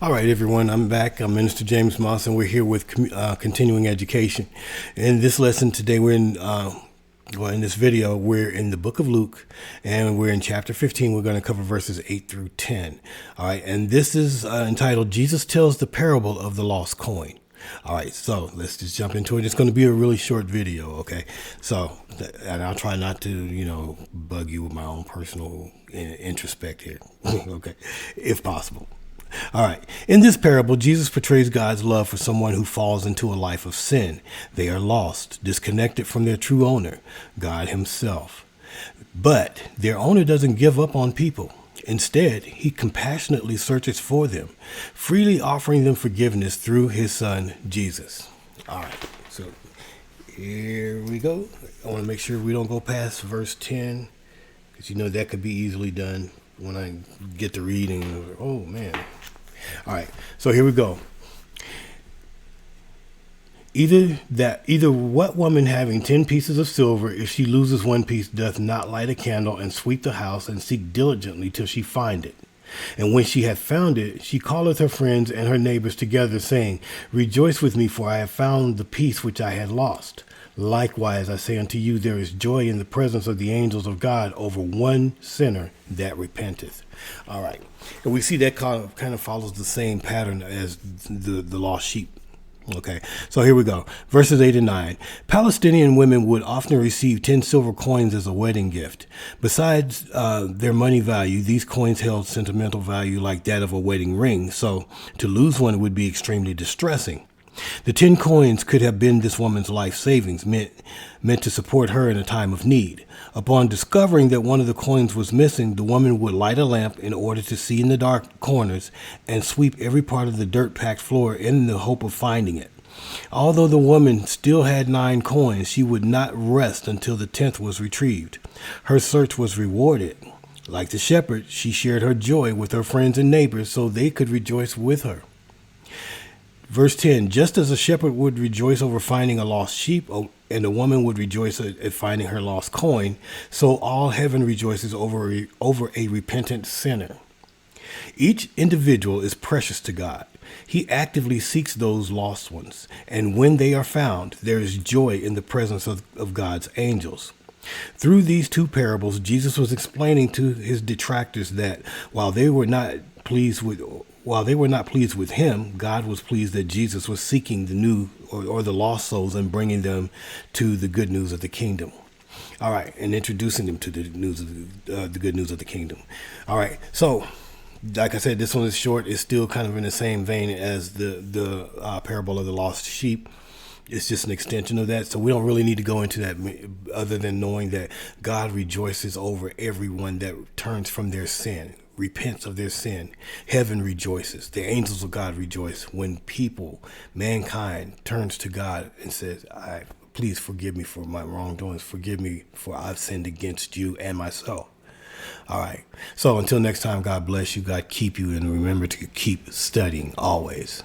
All right, everyone, I'm back. I'm Minister James Moss, and we're here with continuing education. In this lesson today, in this video, we're in the book of Luke, and we're in chapter 15. We're going to cover verses 8 through 10. All right, and this is entitled, Jesus Tells the Parable of the Lost Coin. All right, so let's just jump into it. It's going to be a really short video, okay? So, and I'll try not to, bug you with my own personal introspect here, okay, if possible. All right. In this parable, Jesus portrays God's love for someone who falls into a life of sin. They are lost, disconnected from their true owner, God himself. But their owner doesn't give up on people. Instead, he compassionately searches for them, freely offering them forgiveness through his son, Jesus. All right. So here we go. I want to make sure we don't go past verse 10, because that could be easily done when I get to reading. Oh, man. All right, so here we go. Either what woman having 10 pieces of silver, if she loses one piece, doth not light a candle and sweep the house and seek diligently till she find it? And when she hath found it, she calleth her friends and her neighbors together, saying, Rejoice with me, for I have found the piece which I had lost. Likewise, I say unto you, there is joy in the presence of the angels of God over one sinner that repenteth. All right. And we see that kind of follows the same pattern as the lost sheep. Okay, so here we go. Verses 8 and 9. Palestinian women would often receive 10 silver coins as a wedding gift. Besides their money value, these coins held sentimental value like that of a wedding ring. So to lose one would be extremely distressing. The 10 coins could have been this woman's life savings, meant to support her in a time of need. Upon discovering that one of the coins was missing, the woman would light a lamp in order to see in the dark corners and sweep every part of the dirt-packed floor in the hope of finding it. Although the woman still had 9 coins, she would not rest until the 10th was retrieved. Her search was rewarded. Like the shepherd, she shared her joy with her friends and neighbors so they could rejoice with her. Verse 10, just as a shepherd would rejoice over finding a lost sheep, and a woman would rejoice at finding her lost coin, so all heaven rejoices over a repentant sinner. Each individual is precious to God. He actively seeks those lost ones, and when they are found, there is joy in the presence of God's angels. Through these two parables, Jesus was explaining to his detractors that while they were not pleased with him, God was pleased that Jesus was seeking the new or the lost souls and bringing them to the good news of the kingdom. All right, and introducing them to the news of the good news of the kingdom. All right, so like I said, this one is short. It's still kind of in the same vein as the parable of the lost sheep. It's just an extension of that. So we don't really need to go into that other than knowing that God rejoices over everyone that turns from their sin, repents of their sin. Heaven rejoices. The angels of God rejoice when mankind turns to God and says, please forgive me for my wrongdoings. Forgive me for I've sinned against you and myself. All right. So until next time, God bless you. God keep you. And remember to keep studying always.